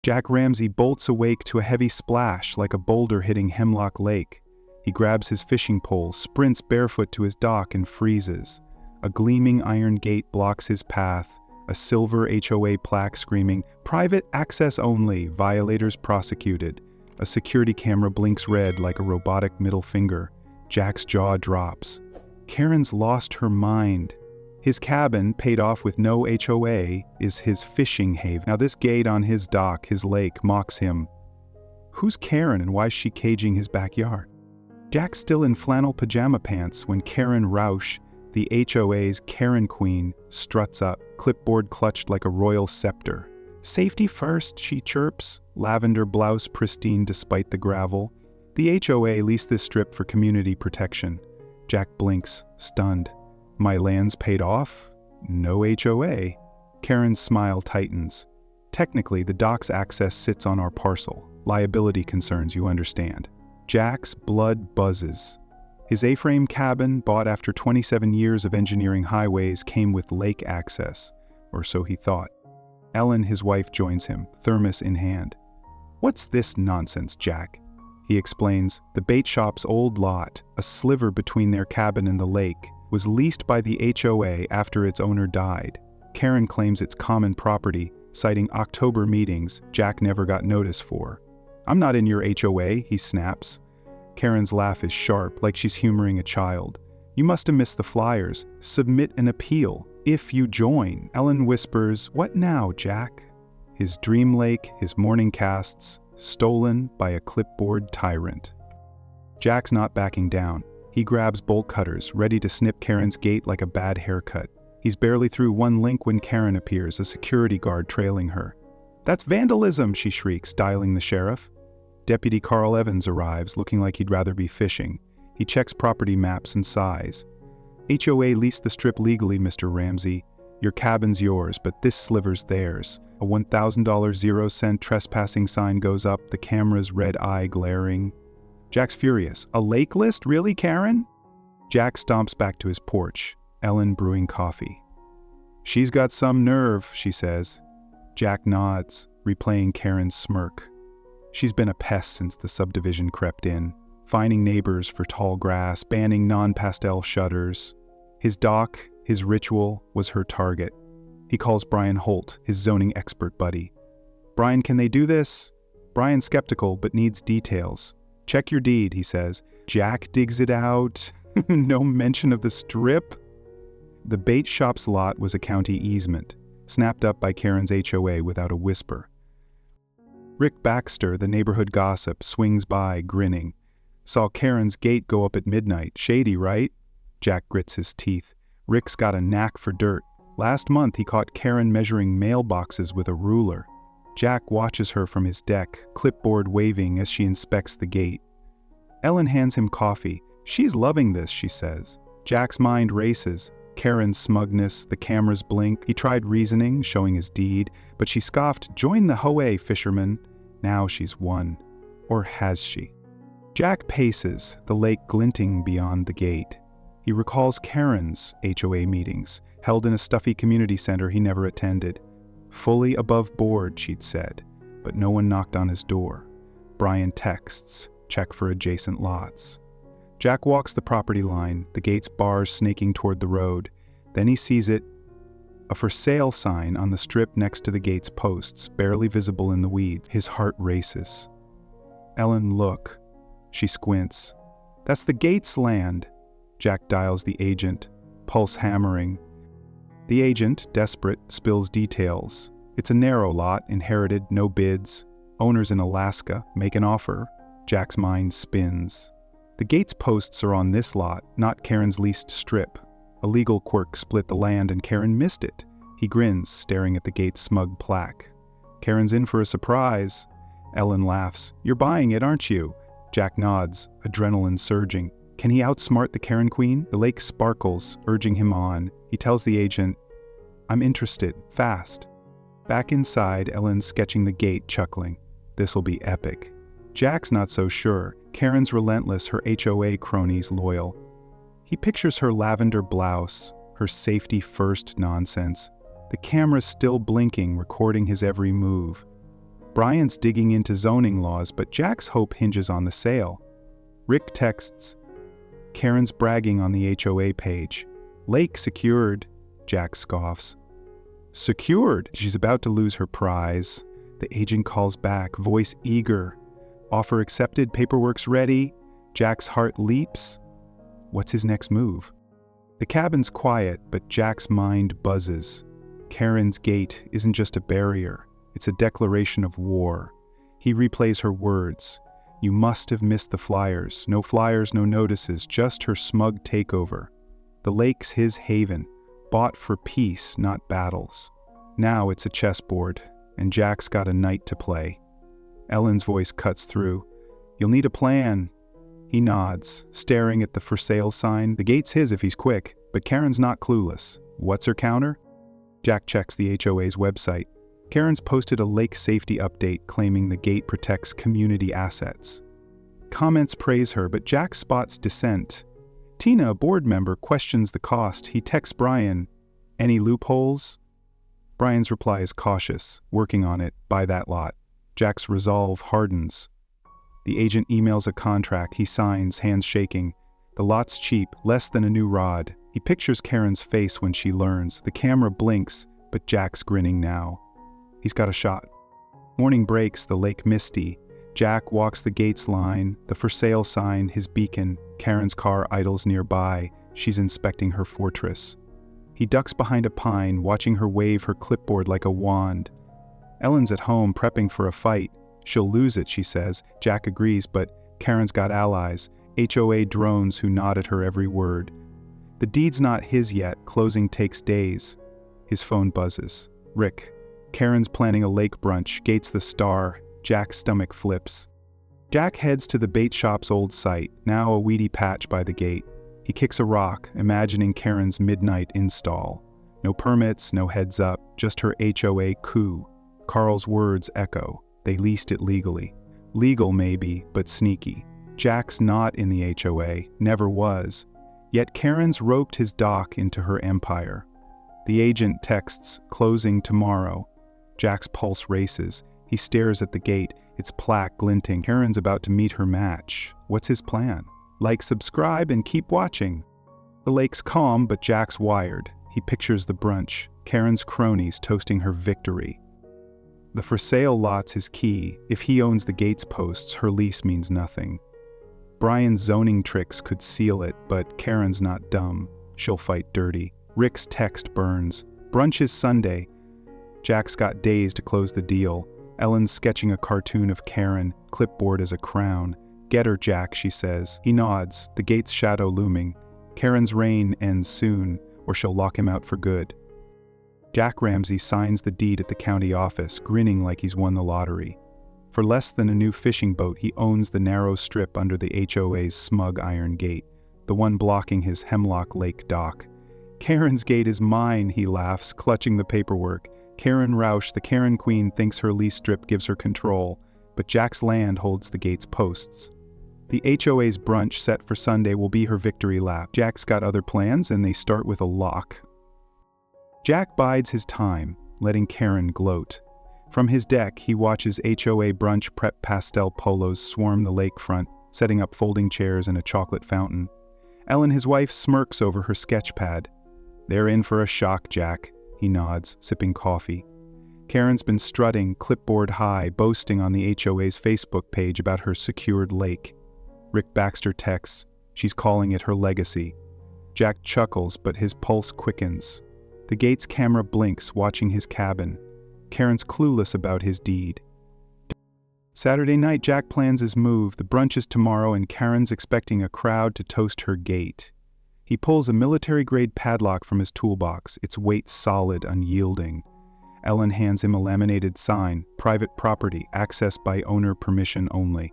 Jack Ramsey bolts awake to a heavy splash like a boulder hitting Hemlock Lake. He grabs his fishing pole, sprints barefoot to his dock, and freezes. A gleaming iron gate blocks his path, a silver HOA plaque screaming, "Private access only, violators prosecuted." A security camera blinks red like a robotic middle finger. Jack's jaw drops. Karen's lost her mind. His cabin, paid off with no HOA, is his fishing haven. Now this gate on his dock, his lake, mocks him. Who's Karen and why is she caging his backyard? Jack's still in flannel pajama pants when Karen Rausch, the HOA's Karen Queen, struts up, clipboard clutched like a royal scepter. "Safety first," she chirps, lavender blouse pristine despite the gravel. The HOA leased this strip for community protection. Jack blinks, stunned. My land's paid off? No HOA. Karen's smile tightens. Technically, the dock's access sits on our parcel. Liability concerns, you understand. Jack's blood buzzes. His A-frame cabin, bought after 27 years of engineering highways, came with lake access, or so he thought. Ellen, his wife, joins him, thermos in hand. "What's this nonsense, Jack?" He explains, the bait shop's old lot, a sliver between their cabin and the lake, was leased by the HOA after its owner died. Karen claims it's common property, citing October meetings Jack never got notice for. "I'm not in your HOA," he snaps. Karen's laugh is sharp, like she's humoring a child. "You must have missed the flyers. Submit an appeal. If you join." Ellen whispers, "What now, Jack?" His dream lake, his morning casts, stolen by a clipboard tyrant. Jack's not backing down. He grabs bolt cutters, ready to snip Karen's gate like a bad haircut. He's barely through one link when Karen appears, a security guard trailing her. "That's vandalism," she shrieks, dialing the sheriff. Deputy Carl Evans arrives, looking like he'd rather be fishing. He checks property maps and sighs. "HOA leased the strip legally, Mr. Ramsey. Your cabin's yours, but this sliver's theirs." A $1,000 0-cent trespassing sign goes up, the camera's red eye glaring. Jack's furious. "A lake list? Really, Karen?" Jack stomps back to his porch, Ellen brewing coffee. "She's got some nerve," she says. Jack nods, replaying Karen's smirk. She's been a pest since the subdivision crept in, fining neighbors for tall grass, banning non-pastel shutters. His dock, his ritual, was her target. He calls Brian Holt, his zoning expert buddy. "Brian, can they do this?" Brian's skeptical, but needs details. "Check your deed," he says. Jack digs it out. No mention of the strip. The bait shop's lot was a county easement, snapped up by Karen's HOA without a whisper. Rick Baxter, the neighborhood gossip, swings by, grinning. "Saw Karen's gate go up at midnight. Shady, right?" Jack grits his teeth. Rick's got a knack for dirt. Last month he caught Karen measuring mailboxes with a ruler. Jack watches her from his deck, clipboard waving as she inspects the gate. Ellen hands him coffee. "She's loving this," she says. Jack's mind races. Karen's smugness, the cameras blink. He tried reasoning, showing his deed, but she scoffed, "Join the HOA, fisherman." Now she's won. Or has she? Jack paces, the lake glinting beyond the gate. He recalls Karen's HOA meetings, held in a stuffy community center he never attended. Fully above board, she'd said, but no one knocked on his door. Brian texts, check for adjacent lots. Jack walks the property line, the gate's bars snaking toward the road. Then he sees it, a for sale sign on the strip next to the gate's posts, barely visible in the weeds. His heart races. "Ellen, look." She squints. "That's the gate's land." Jack dials the agent, pulse hammering. The agent, desperate, spills details. It's a narrow lot, inherited, no bids. Owners in Alaska make an offer. Jack's mind spins. The gate's posts are on this lot, not Karen's leased strip. A legal quirk split the land and Karen missed it. He grins, staring at the gate's smug plaque. "Karen's in for a surprise." Ellen laughs. "You're buying it, aren't you?" Jack nods, adrenaline surging. Can he outsmart the Karen Queen? The lake sparkles, urging him on. He tells the agent, "I'm interested, fast." Back inside, Ellen's sketching the gate, chuckling. This'll be epic. Jack's not so sure. Karen's relentless, her HOA cronies loyal. He pictures her lavender blouse, her safety-first nonsense. The camera's still blinking, recording his every move. Brian's digging into zoning laws, but Jack's hope hinges on the sale. Rick texts, Karen's bragging on the HOA page. Lake secured, Jack scoffs. Secured? She's about to lose her prize. The agent calls back, voice eager. Offer accepted, paperwork's ready. Jack's heart leaps. What's his next move? The cabin's quiet, but Jack's mind buzzes. Karen's gate isn't just a barrier, it's a declaration of war. He replays her words. You must have missed the flyers. No flyers, no notices, just her smug takeover. The lake's his haven, bought for peace, not battles. Now it's a chessboard, and Jack's got a knight to play. Ellen's voice cuts through. You'll need a plan. He nods, staring at the for sale sign. The gate's his if he's quick, but Karen's not clueless. What's her counter? Jack checks the HOA's website. Karen's posted a lake safety update claiming the gate protects community assets. Comments praise her, but Jack spots dissent. Tina, a board member, questions the cost. He texts Brian, any loopholes? Brian's reply is cautious, working on it, buy that lot. Jack's resolve hardens. The agent emails a contract, he signs, hands shaking. The lot's cheap, less than a new rod. He pictures Karen's face when she learns. The camera blinks, but Jack's grinning now. He's got a shot. Morning breaks, the lake misty. Jack walks the gates line, the for sale sign, his beacon. Karen's car idles nearby. She's inspecting her fortress. He ducks behind a pine, watching her wave her clipboard like a wand. Ellen's at home, prepping for a fight. She'll lose it, she says. Jack agrees, but Karen's got allies. HOA drones who nod at her every word. The deed's not his yet, closing takes days. His phone buzzes. Rick. Karen's planning a lake brunch, gates the star. Jack's stomach flips. Jack heads to the bait shop's old site, now a weedy patch by the gate. He kicks a rock, imagining Karen's midnight install. No permits, no heads up, just her HOA coup. Carl's words echo. They leased it legally. Legal maybe, but sneaky. Jack's not in the HOA, never was. Yet Karen's roped his dock into her empire. The agent texts, closing tomorrow. Jack's pulse races. He stares at the gate, its plaque glinting. Karen's about to meet her match. What's his plan? Like, subscribe, and keep watching. The lake's calm, but Jack's wired. He pictures the brunch, Karen's cronies toasting her victory. The for sale lot's his key. If he owns the gates posts, her lease means nothing. Brian's zoning tricks could seal it, but Karen's not dumb. She'll fight dirty. Rick's text burns. Brunch is Sunday. Jack's got days to close the deal. Ellen's sketching a cartoon of Karen, clipboard as a crown. Get her, Jack, she says. He nods, the gate's shadow looming. Karen's reign ends soon, or she'll lock him out for good. Jack Ramsey signs the deed at the county office, grinning like he's won the lottery. For less than a new fishing boat, he owns the narrow strip under the HOA's smug iron gate, the one blocking his Hemlock Lake dock. Karen's gate is mine, he laughs, clutching the paperwork. Karen Rausch, the Karen Queen, thinks her lease strip gives her control, but Jack's land holds the gate's posts. The HOA's brunch set for Sunday will be her victory lap. Jack's got other plans, and they start with a lock. Jack bides his time, letting Karen gloat. From his deck, he watches HOA brunch prep pastel polos swarm the lakefront, setting up folding chairs and a chocolate fountain. Ellen, his wife, smirks over her sketch pad. They're in for a shock, Jack, he nods, sipping coffee. Karen's been strutting, clipboard high, boasting on the HOA's Facebook page about her secured lake. Rick Baxter texts, she's calling it her legacy. Jack chuckles, but his pulse quickens. The gate's camera blinks, watching his cabin. Karen's clueless about his deed. Saturday night, Jack plans his move. The brunch is tomorrow, and Karen's expecting a crowd to toast her gate. He pulls a military-grade padlock from his toolbox, its weight solid, unyielding. Ellen hands him a laminated sign, private property, access by owner, permission only.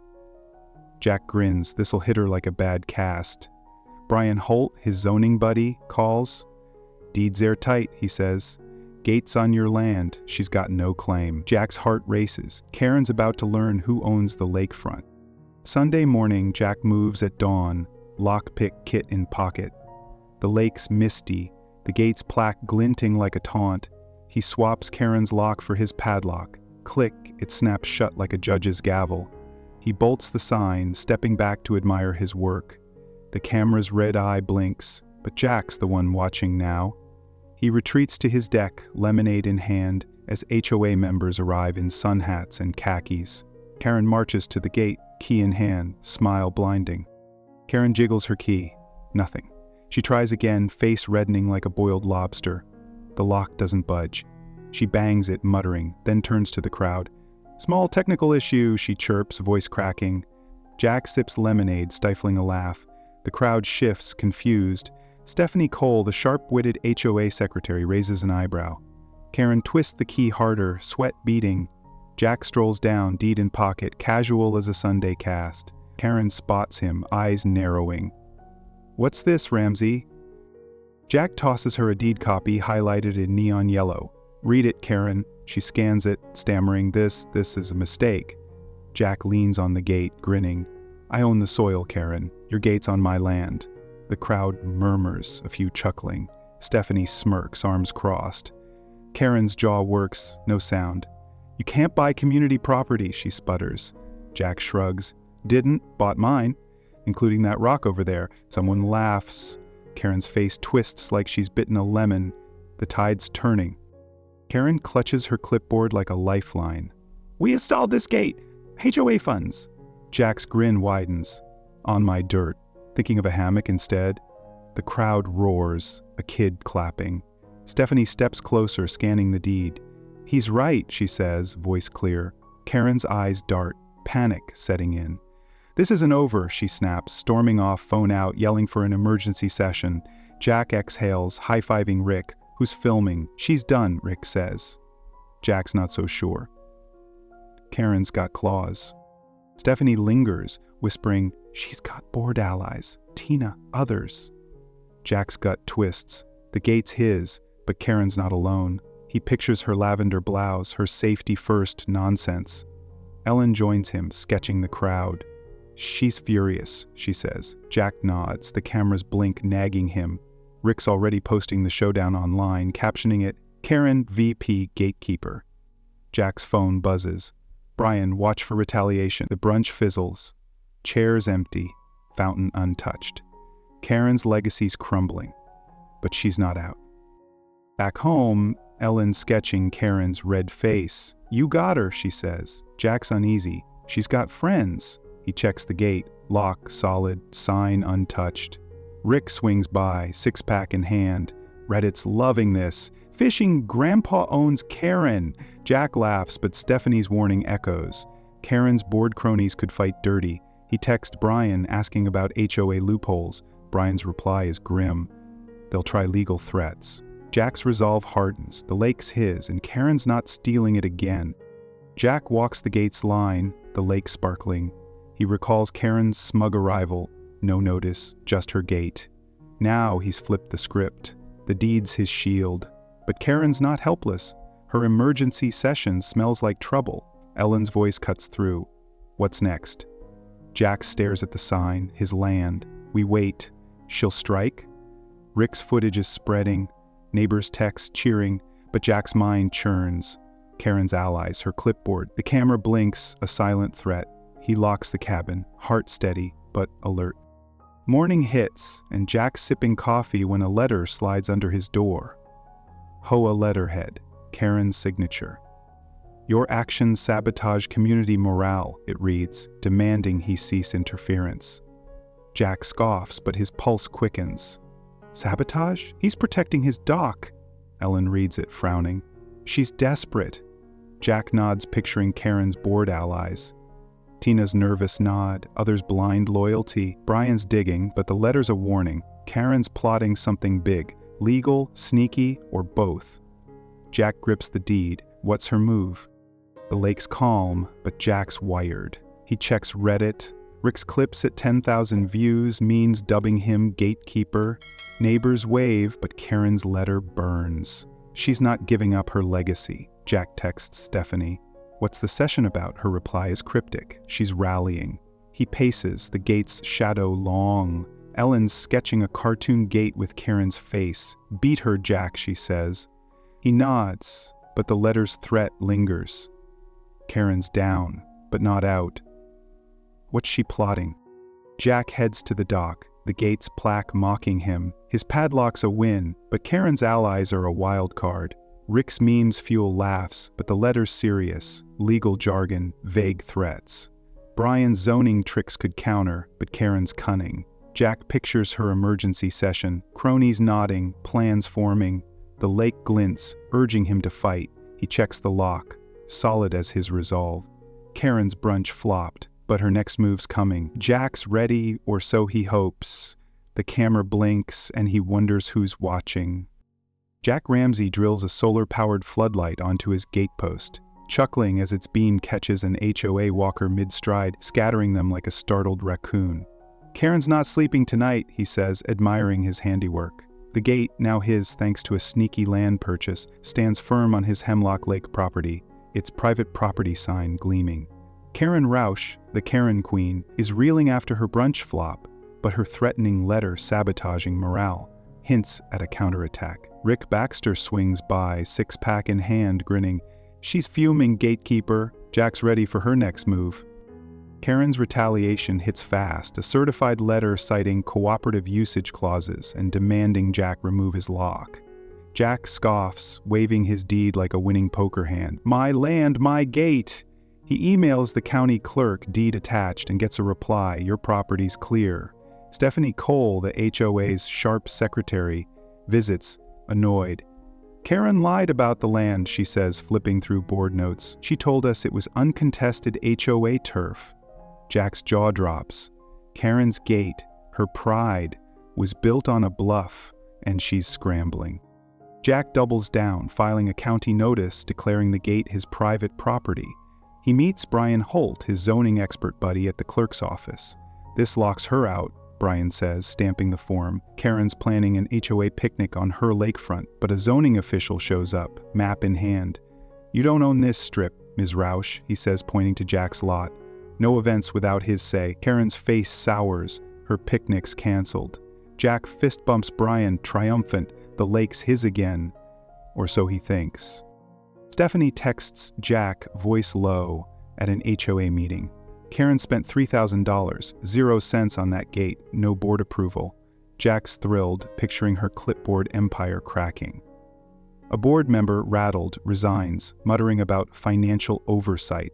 Jack grins, this'll hit her like a bad cast. Brian Holt, his zoning buddy, calls. Deed's airtight, he says. Gates on your land, she's got no claim. Jack's heart races. Karen's about to learn who owns the lakefront. Sunday morning, Jack moves at dawn, lockpick kit in pocket. The lake's misty, the gate's plaque glinting like a taunt. He swaps Karen's lock for his padlock, Click, it snaps shut like a judge's gavel. He bolts the sign, stepping back to admire his work. The camera's red eye blinks, but Jack's the one watching now. He retreats to his deck, lemonade in hand, as HOA members arrive in sun hats and khakis. Karen marches to the gate, key in hand, smile blinding. Karen jiggles her key. Nothing. She tries again, face reddening like a boiled lobster. The lock doesn't budge. She bangs it, muttering, then turns to the crowd. "Small technical issue," she chirps, voice cracking. Jack sips lemonade, stifling a laugh. The crowd shifts, confused. Stephanie Cole, the sharp-witted HOA secretary, raises an eyebrow. Karen twists the key harder, sweat beading. Jack strolls down, deed in pocket, casual as a Sunday cast. Karen spots him, eyes narrowing. "What's this, Ramsey?" Jack tosses her a deed copy highlighted in neon yellow. "Read it, Karen." She scans it, stammering, This is a mistake." Jack leans on the gate, grinning. "I own the soil, Karen. Your gate's on my land." The crowd murmurs, a few chuckling. Stephanie smirks, arms crossed. Karen's jaw works, no sound. "You can't buy community property," she sputters. Jack shrugs. "Didn't, bought mine, including that rock over there." Someone laughs. Karen's face twists like she's bitten a lemon. The tide's turning. Karen clutches her clipboard like a lifeline. "We installed this gate. HOA funds." Jack's grin widens. "On my dirt. Thinking of a hammock instead?" The crowd roars, a kid clapping. Stephanie steps closer, scanning the deed. "He's right," she says, voice clear. Karen's eyes dart, panic setting in. "This isn't over," she snaps, storming off, phone out, yelling for an emergency session. Jack exhales, high-fiving Rick, who's filming. "She's done," Rick says. Jack's not so sure. Karen's got claws. Stephanie lingers, whispering, "She's got board allies. Tina, others." Jack's gut twists. The gate's his, but Karen's not alone. He pictures her lavender blouse, her safety-first nonsense. Ellen joins him, sketching the crowd. "She's furious," she says. Jack nods, the cameras blink, nagging him. Rick's already posting the showdown online, captioning it, "Karen VP Gatekeeper." Jack's phone buzzes. "Brian, watch for retaliation." The brunch fizzles. Chairs empty, fountain untouched. Karen's legacy's crumbling, but she's not out. Back home, Ellen's sketching Karen's red face. "You got her," she says. Jack's uneasy. "She's got friends." He checks the gate. Lock solid, sign untouched. Rick swings by, six-pack in hand. Reddit's loving this. "Fishing Grandpa owns Karen." Jack laughs, but Stephanie's warning echoes. Karen's board cronies could fight dirty. He texts Brian asking about HOA loopholes. Brian's reply is grim. They'll try legal threats. Jack's resolve hardens. The lake's his, and Karen's not stealing it again. Jack walks the gate's line, the lake sparkling. He recalls Karen's smug arrival. No notice, just her gate. Now he's flipped the script. The deed's his shield. But Karen's not helpless. Her emergency session smells like trouble. Ellen's voice cuts through. What's next? Jack stares at the sign, his land. We wait. She'll strike? Rick's footage is spreading. Neighbors text, cheering, but Jack's mind churns. Karen's allies, her clipboard. The camera blinks, a silent threat. He locks the cabin, heart steady, but alert. Morning hits, and Jack's sipping coffee when a letter slides under his door. HOA letterhead, Karen's signature. "Your actions sabotage community morale," it reads, demanding he cease interference. Jack scoffs, but his pulse quickens. Sabotage? He's protecting his dock. Ellen reads it, frowning. She's desperate. Jack nods, picturing Karen's board allies. Tina's nervous nod, others' blind loyalty. Brian's digging, but the letter's a warning. Karen's plotting something big, legal, sneaky, or both. Jack grips the deed. What's her move? The lake's calm, but Jack's wired. He checks Reddit. Rick's clips at 10,000 views, memes dubbing him gatekeeper. Neighbors wave, but Karen's letter burns. She's not giving up her legacy. Jack texts Stephanie. What's the session about? Her reply is cryptic. She's rallying. He paces, the gate's shadow long. Ellen's sketching a cartoon gate with Karen's face. Beat her, Jack, she says. He nods, but the letter's threat lingers. Karen's down, but not out. What's she plotting? Jack heads to the dock, the gate's plaque mocking him. His padlock's a win, but Karen's allies are a wild card. Rick's memes fuel laughs, but the letter's serious. Legal jargon, vague threats. Brian's zoning tricks could counter, but Karen's cunning. Jack pictures her emergency session, cronies nodding, plans forming. The lake glints, urging him to fight. He checks the lock, solid as his resolve. Karen's brunch flopped, but her next move's coming. Jack's ready, or so he hopes. The camera blinks, and he wonders who's watching. Jack Ramsey drills a solar-powered floodlight onto his gatepost, chuckling as its beam catches an HOA walker mid-stride, scattering them like a startled raccoon. Karen's not sleeping tonight, he says, admiring his handiwork. The gate, now his thanks to a sneaky land purchase, stands firm on his Hemlock Lake property, its private property sign gleaming. Karen Rausch, the Karen Queen, is reeling after her brunch flop, but her threatening letter sabotaging morale hints at a counterattack. Rick Baxter swings by, six-pack in hand, grinning. She's fuming, gatekeeper. Jack's ready for her next move. Karen's retaliation hits fast, a certified letter citing cooperative usage clauses and demanding Jack remove his lock. Jack scoffs, waving his deed like a winning poker hand. My land, my gate! He emails the county clerk, deed attached, and gets a reply, your property's clear. Stephanie Cole, the HOA's sharp secretary, visits, annoyed. Karen lied about the land, she says, flipping through board notes. She told us it was uncontested HOA turf. Jack's jaw drops. Karen's gate, her pride, was built on a bluff, and she's scrambling. Jack doubles down, filing a county notice declaring the gate his private property. He meets Brian Holt, his zoning expert buddy, at the clerk's office. This locks her out, Brian says, stamping the form. Karen's planning an HOA picnic on her lakefront, but a zoning official shows up, map in hand. You don't own this strip, Ms. Rausch, he says, pointing to Jack's lot. No events without his say. Karen's face sours, her picnic's canceled. Jack fist bumps Brian, triumphant. The lake's his again. Or so he thinks. Stephanie texts Jack, voice low, at an HOA meeting. Karen spent $3,000, 0 cents on that gate, no board approval. Jack's thrilled, picturing her clipboard empire cracking. A board member, rattled, resigns, muttering about financial oversight.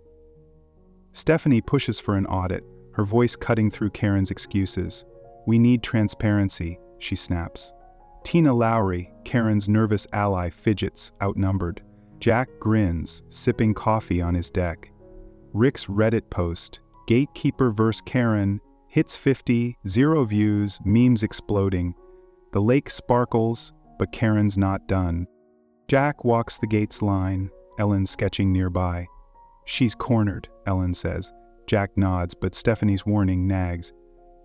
Stephanie pushes for an audit, her voice cutting through Karen's excuses. We need transparency, she snaps. Tina Lowry, Karen's nervous ally, fidgets, outnumbered. Jack grins, sipping coffee on his deck. Rick's Reddit post, Gatekeeper vs. Karen, hits 50, 0 views, memes exploding. The lake sparkles, but Karen's not done. Jack walks the gate's line, Ellen sketching nearby. She's cornered, Ellen says. Jack nods, but Stephanie's warning nags.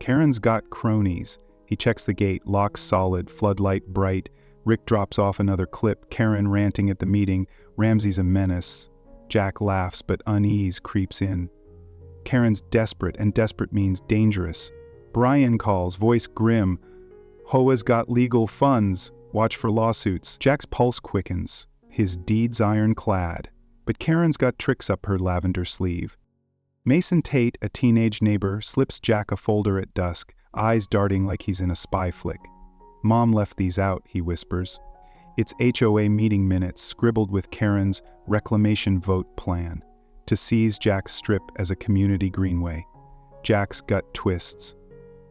Karen's got cronies. He checks the gate, locks solid, floodlight bright. Rick drops off another clip, Karen ranting at the meeting. Ramsey's a menace. Jack laughs, but unease creeps in. Karen's desperate, and desperate means dangerous. Brian calls, voice grim. HOA's got legal funds. Watch for lawsuits. Jack's pulse quickens, his deeds ironclad. But Karen's got tricks up her lavender sleeve. Mason Tate, a teenage neighbor, slips Jack a folder at dusk, eyes darting like he's in a spy flick. Mom left these out, he whispers. It's HOA meeting minutes scribbled with Karen's reclamation vote plan to seize Jack's strip as a community greenway. Jack's gut twists.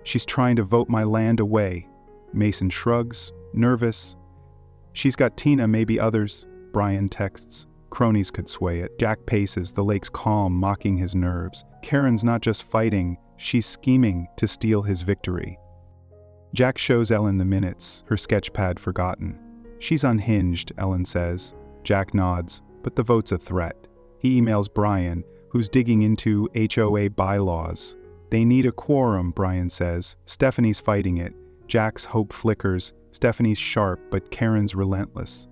She's trying to vote my land away. Mason shrugs, nervous. She's got Tina, maybe others, Brian texts. Cronies could sway it. Jack paces, the lake's calm, mocking his nerves. Karen's not just fighting, she's scheming to steal his victory. Jack shows Ellen the minutes, her sketchpad forgotten. She's unhinged, Ellen says. Jack nods, but the vote's a threat. He emails Brian, who's digging into HOA bylaws. They need a quorum, Brian says. Stephanie's fighting it. Jack's hope flickers. Stephanie's sharp, but Karen's relentless.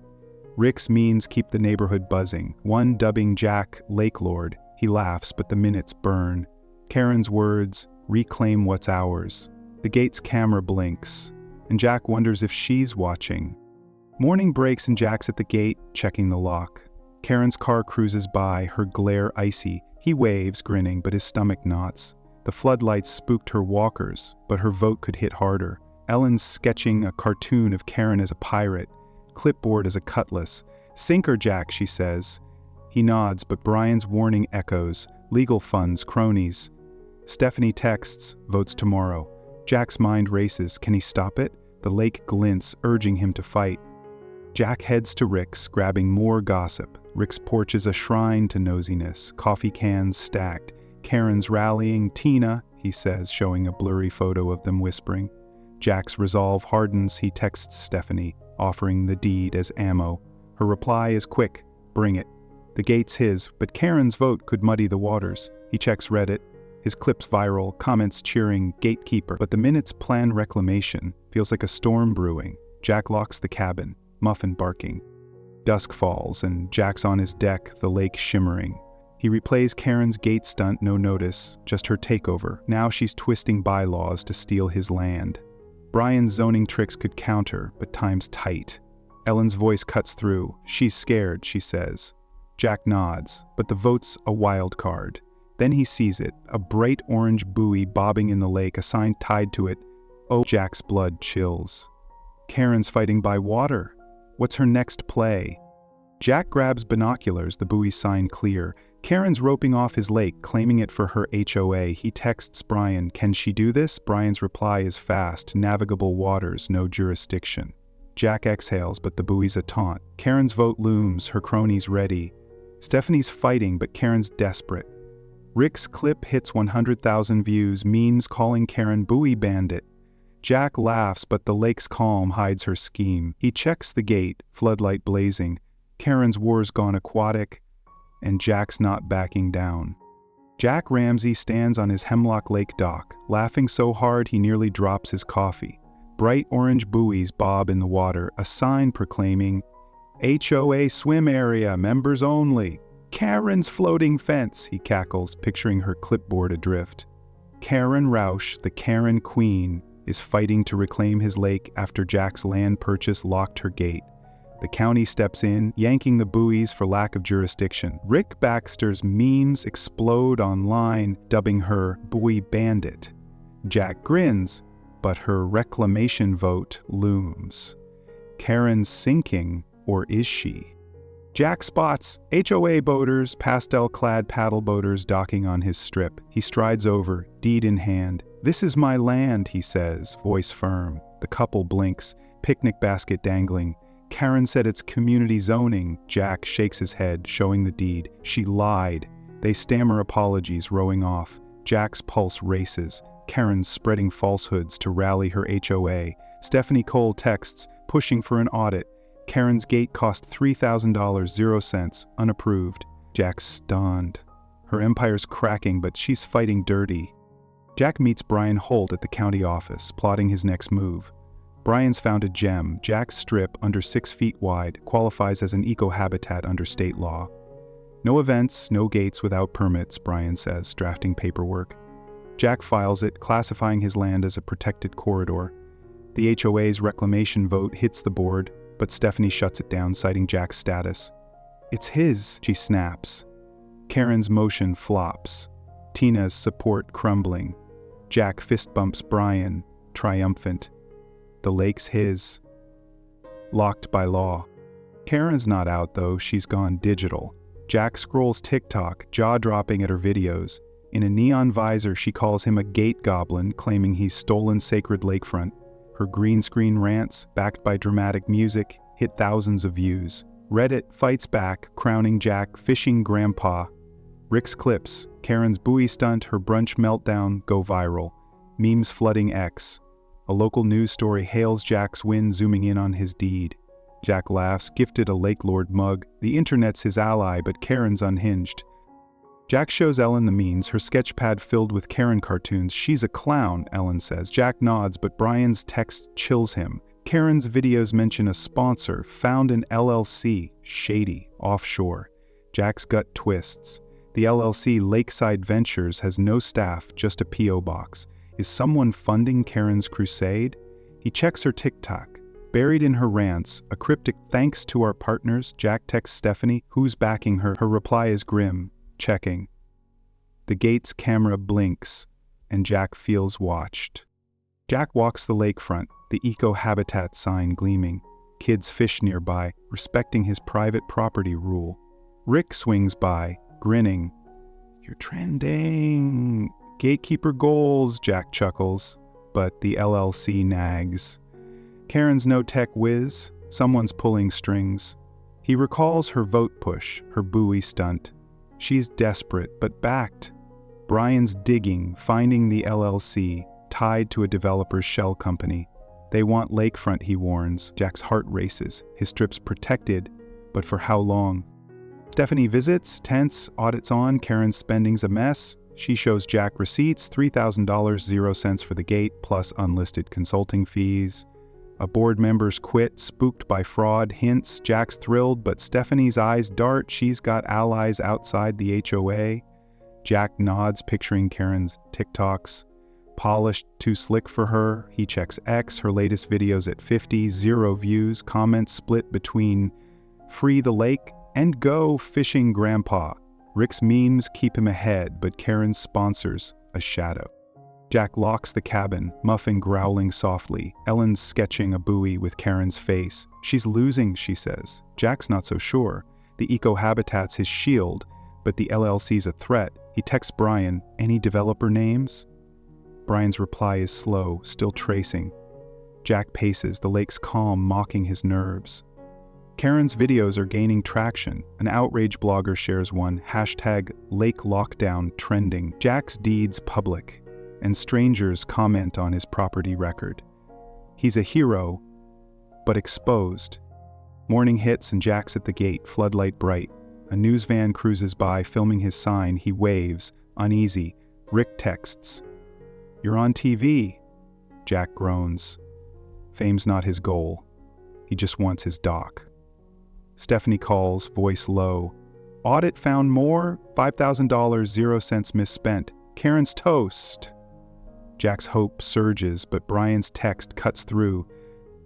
Rick's means keep the neighborhood buzzing, one dubbing Jack Lake Lord. He laughs, but the minutes burn. Karen's words, reclaim what's ours. The gate's camera blinks, and Jack wonders if she's watching. Morning breaks and Jack's at the gate, checking the lock. Karen's car cruises by, her glare icy. He waves, grinning, but his stomach knots. The floodlights spooked her walkers, but her vote could hit harder. Ellen's sketching a cartoon of Karen as a pirate, clipboard as a cutlass. "Sink her, Jack," she says. He nods, but Brian's warning echoes. Legal funds, cronies. Stephanie texts, votes tomorrow. Jack's mind races. Can he stop it? The lake glints, urging him to fight. Jack heads to Rick's, grabbing more gossip. Rick's porch is a shrine to nosiness, coffee cans stacked. Karen's rallying. "Tina," he says, showing a blurry photo of them whispering. Jack's resolve hardens. He texts Stephanie, offering the deed as ammo. Her reply is quick, "Bring it." The gate's his, but Karen's vote could muddy the waters. He checks Reddit. His clip's viral, comments cheering, "Gatekeeper." But the minute's planned reclamation feels like a storm brewing. Jack locks the cabin, Muffin barking. Dusk falls, and Jack's on his deck, the lake shimmering. He replays Karen's gate stunt, no notice, just her takeover. Now she's twisting bylaws to steal his land. Brian's zoning tricks could counter, but time's tight. Ellen's voice cuts through. "She's scared," she says. Jack nods, but the vote's a wild card. Then he sees it, a bright orange buoy bobbing in the lake, a sign tied to it. Oh, Jack's blood chills. Karen's fighting by water. What's her next play? Jack grabs binoculars, the buoy sign clear. Karen's roping off his lake, claiming it for her HOA. He texts Brian, "Can she do this?" Brian's reply is fast, "Navigable waters, no jurisdiction." Jack exhales, but the buoy's a taunt. Karen's vote looms, her cronies ready. Stephanie's fighting, but Karen's desperate. Rick's clip hits 100,000 views, memes calling Karen buoy bandit. Jack laughs, but the lake's calm hides her scheme. He checks the gate, floodlight blazing. Karen's war's gone aquatic, and Jack's not backing down. Jack Ramsey stands on his Hemlock Lake dock, laughing so hard he nearly drops his coffee. Bright orange buoys bob in the water, a sign proclaiming, "HOA swim area, members only." "Karen's floating fence," he cackles, picturing her clipboard adrift. Karen Rausch, the Karen Queen, is fighting to reclaim his lake after Jack's land purchase locked her gate. The county steps in, yanking the buoys for lack of jurisdiction. Rick Baxter's memes explode online, dubbing her buoy bandit. Jack grins, but her reclamation vote looms. Karen's sinking, or is she? Jack spots HOA boaters, pastel-clad paddle boaters docking on his strip. He strides over, deed in hand. "This is my land," he says, voice firm. The couple blinks, picnic basket dangling. Karen said it's community zoning. Jack shakes his head, showing the deed. She lied. They stammer apologies, rowing off. Jack's pulse races. Karen's spreading falsehoods to rally her HOA. Stephanie Cole texts, pushing for an audit. Karen's gate cost $3,000, 0 cents, unapproved. Jack's stunned. Her empire's cracking, but she's fighting dirty. Jack meets Brian Holt at the county office, plotting his next move. Brian's found a gem. Jack's strip, under 6 feet wide, qualifies as an eco-habitat under state law. "No events, no gates without permits," Brian says, drafting paperwork. Jack files it, classifying his land as a protected corridor. The HOA's reclamation vote hits the board, but Stephanie shuts it down, citing Jack's status. "It's his," she snaps. Karen's motion flops. Tina's support crumbling. Jack fist bumps Brian, triumphant. The lake's his. Locked by law. Karen's not out though, she's gone digital. Jack scrolls TikTok, jaw-dropping at her videos. In a neon visor, she calls him a gate goblin, claiming he's stolen sacred lakefront. Her green screen rants, backed by dramatic music, hit thousands of views. Reddit fights back, crowning Jack fishing grandpa. Rick's clips, Karen's buoy stunt, her brunch meltdown go viral. Memes flooding X. A local news story hails Jack's win, zooming in on his deed. Jack laughs, gifted a Lake Lord mug. The internet's his ally, but Karen's unhinged. Jack shows Ellen the memes, her sketchpad filled with Karen cartoons. "She's a clown," Ellen says. Jack nods, but Brian's text chills him. Karen's videos mention a sponsor, found an LLC, shady, offshore. Jack's gut twists. The LLC, Lakeside Ventures, has no staff, just a P.O. box. Is someone funding Karen's crusade? He checks her TikTok. Buried in her rants, a cryptic "thanks to our partners," Jack texts Stephanie, who's backing her. Her reply is grim, checking. The gate's camera blinks, and Jack feels watched. Jack walks the lakefront, the eco-habitat sign gleaming. Kids fish nearby, respecting his private property rule. Rick swings by, grinning. "You're trending." "Gatekeeper goals," Jack chuckles, but the LLC nags. Karen's no tech whiz, someone's pulling strings. He recalls her vote push, her buoy stunt. She's desperate, but backed. Brian's digging, finding the LLC, tied to a developer's shell company. They want lakefront, he warns. Jack's heart races, his strips protected, but for how long? Stephanie visits, tense, audits on, Karen's spending's a mess. She shows Jack receipts, $3,000, 0 cents for the gate, plus unlisted consulting fees. A board member's quit, spooked by fraud, hints. Jack's thrilled, but Stephanie's eyes dart. She's got allies outside the HOA. Jack nods, picturing Karen's TikToks. Polished, too slick for her. He checks X, her latest videos at 50, 0 views, comments split between "free the lake" and "go fishing grandpa." Rick's memes keep him ahead, but Karen's sponsors a shadow. Jack locks the cabin, Muffin growling softly. Ellen's sketching a buoy with Karen's face. She's losing, she says. Jack's not so sure. The eco-habitat's his shield, but the LLC's a threat. He texts Brian, "Any developer names?" Brian's reply is slow, still tracing. Jack paces, the lake's calm, mocking his nerves. Karen's videos are gaining traction. An outrage blogger shares one, #LakeLockdown trending. Jack's deeds public, and strangers comment on his property record. He's a hero, but exposed. Morning hits and Jack's at the gate, floodlight bright. A news van cruises by, filming his sign. He waves, uneasy. Rick texts, "You're on TV." Jack groans. Fame's not his goal. He just wants his doc. Stephanie calls, voice low. "Audit found more? $5,000, 0 cents misspent. Karen's toast." Jack's hope surges, but Brian's text cuts through.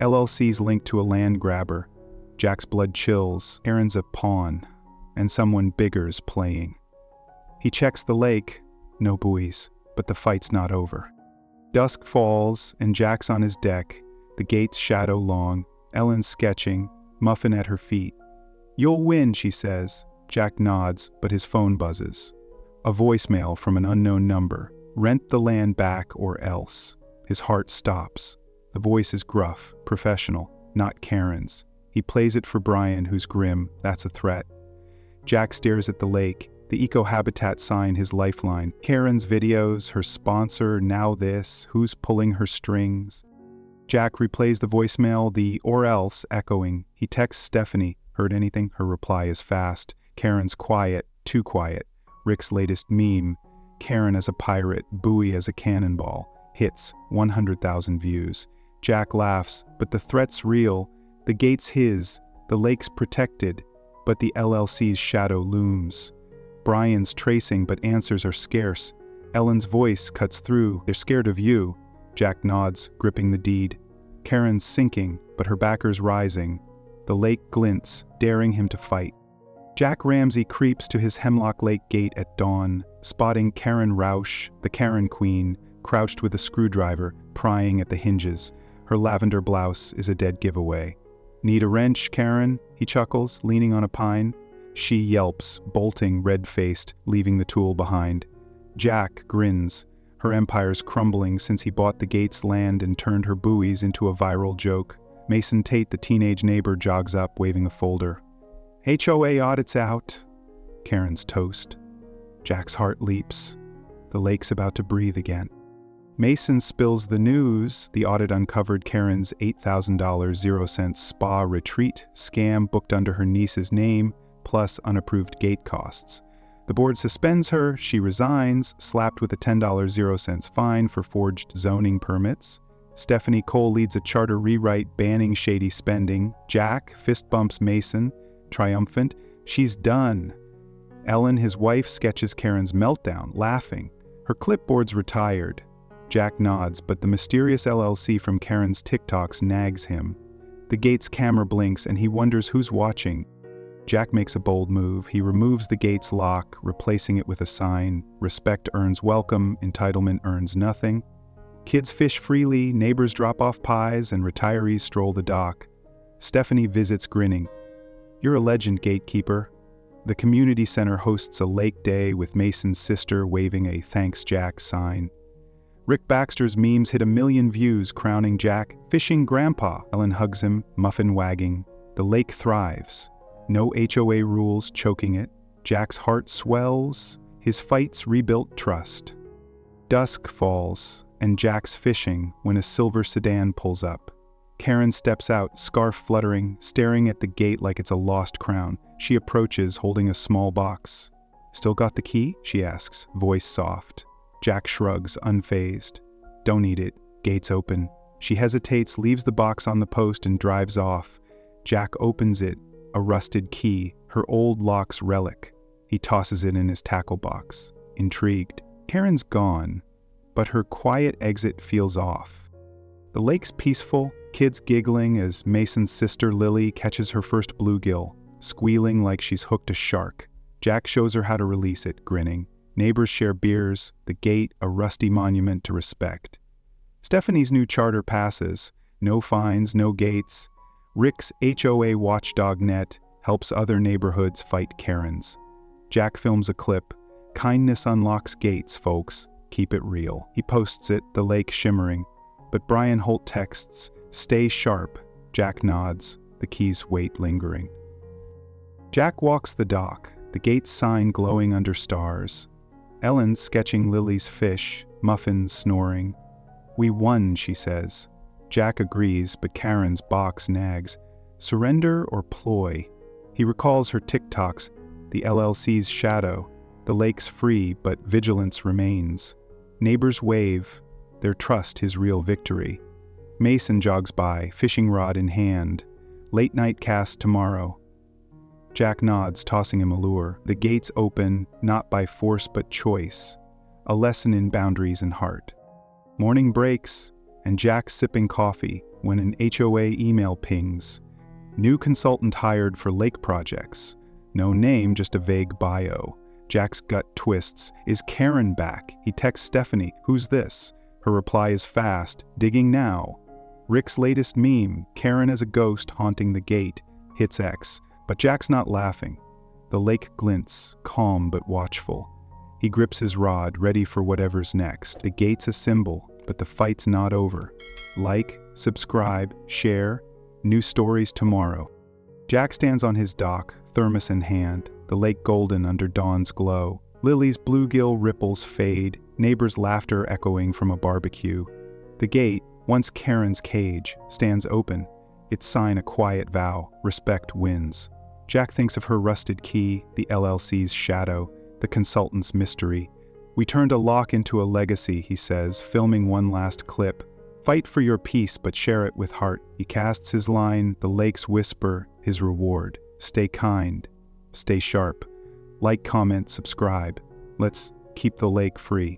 LLC's linked to a land grabber. Jack's blood chills. Karen's a pawn, and someone bigger's playing. He checks the lake. No buoys, but the fight's not over. Dusk falls, and Jack's on his deck. The gate's shadow long. Ellen's sketching, Muffin at her feet. "You'll win," she says. Jack nods, but his phone buzzes. A voicemail from an unknown number. "Rent the land back or else." His heart stops. The voice is gruff, professional, not Karen's. He plays it for Brian, who's grim. That's a threat. Jack stares at the lake, the eco-habitat sign his lifeline. Karen's videos, her sponsor, now this, who's pulling her strings? Jack replays the voicemail, the "or else" echoing. He texts Stephanie. "Heard anything?" Her reply is fast. Karen's quiet, too quiet. Rick's latest meme. Karen as a pirate, buoy as a cannonball. Hits, 100,000 views. Jack laughs, but the threat's real. The gate's his, the lake's protected, but the LLC's shadow looms. Brian's tracing, but answers are scarce. Ellen's voice cuts through. "They're scared of you." Jack nods, gripping the deed. Karen's sinking, but her backer's rising. The lake glints, daring him to fight. Jack Ramsey creeps to his Hemlock Lake gate at dawn, spotting Karen Rausch, the Karen Queen, crouched with a screwdriver, prying at the hinges. Her lavender blouse is a dead giveaway. "Need a wrench, Karen?" he chuckles, leaning on a pine. She yelps, bolting, red-faced, leaving the tool behind. Jack grins. Her empire's crumbling since he bought the gate's land and turned her buoys into a viral joke. Mason Tate, the teenage neighbor, jogs up, waving a folder. "HOA audit's out." Karen's toast. Jack's heart leaps. The lake's about to breathe again. Mason spills the news. The audit uncovered Karen's $8,000 0 cents spa retreat scam booked under her niece's name, plus unapproved gate costs. The board suspends her. She resigns, slapped with a $10 0 cents fine for forged zoning permits. Stephanie Cole leads a charter rewrite banning shady spending. Jack fist bumps Mason, triumphant. She's done. Ellen, his wife, sketches Karen's meltdown, laughing. Her clipboard's retired. Jack nods, but the mysterious LLC from Karen's TikToks nags him. The gate's camera blinks and he wonders who's watching. Jack makes a bold move. He removes the gate's lock, replacing it with a sign. Respect earns welcome, entitlement earns nothing. Kids fish freely, neighbors drop off pies, and retirees stroll the dock. Stephanie visits grinning. You're a legend, gatekeeper. The community center hosts a lake day with Mason's sister waving a "Thanks, Jack" sign. Rick Baxter's memes hit 1 million views, crowning Jack fishing grandpa. Ellen hugs him, muffin wagging. The lake thrives. No HOA rules choking it. Jack's heart swells. His fights rebuilt trust. Dusk falls, and Jack's fishing when a silver sedan pulls up. Karen steps out, scarf fluttering, staring at the gate like it's a lost crown. She approaches, holding a small box. "Still got the key?" she asks, voice soft. Jack shrugs, unfazed. "Don't need it. Gate's open." She hesitates, leaves the box on the post, and drives off. Jack opens it, a rusted key, her old lock's relic. He tosses it in his tackle box, intrigued. Karen's gone, but her quiet exit feels off. The lake's peaceful, kids giggling as Mason's sister Lily catches her first bluegill, squealing like she's hooked a shark. Jack shows her how to release it, grinning. Neighbors share beers, the gate a rusty monument to respect. Stephanie's new charter passes, no fines, no gates. Rick's HOA watchdog net helps other neighborhoods fight Karen's. Jack films a clip. "Kindness unlocks gates, folks. Keep it real." He posts it, the lake shimmering. But Brian Holt texts, "Stay sharp." Jack nods, the keys wait lingering. Jack walks the dock, the gate's sign glowing under stars. Ellen sketching Lily's fish, muffins snoring. "We won," she says. Jack agrees, but Karen's box nags. Surrender or ploy? He recalls her TikToks, the LLC's shadow. The lake's free, but vigilance remains. Neighbors wave, their trust his real victory. Mason jogs by, fishing rod in hand. Late night cast tomorrow. Jack nods, tossing him a lure. The gates open, not by force but choice. A lesson in boundaries and heart. Morning breaks, and Jack's sipping coffee when an HOA email pings. New consultant hired for lake projects. No name, just a vague bio. Jack's gut twists. Is Karen back? He texts Stephanie, "Who's this?" Her reply is fast, "Digging now." Rick's latest meme, Karen as a ghost haunting the gate, hits X. But Jack's not laughing. The lake glints, calm but watchful. He grips his rod, ready for whatever's next. The gate's a symbol, but the fight's not over. Like, subscribe, share. New stories tomorrow. Jack stands on his dock, thermos in hand, the lake golden under dawn's glow. Lily's bluegill ripples fade, neighbors' laughter echoing from a barbecue. The gate, once Karen's cage, stands open, its sign a quiet vow, respect wins. Jack thinks of her rusted key, the LLC's shadow, the consultant's mystery. "We turned a lock into a legacy," he says, filming one last clip. "Fight for your peace, but share it with heart." He casts his line, the lake's whisper, his reward. Stay kind. Stay sharp. Like, comment, subscribe. Let's keep the lake free.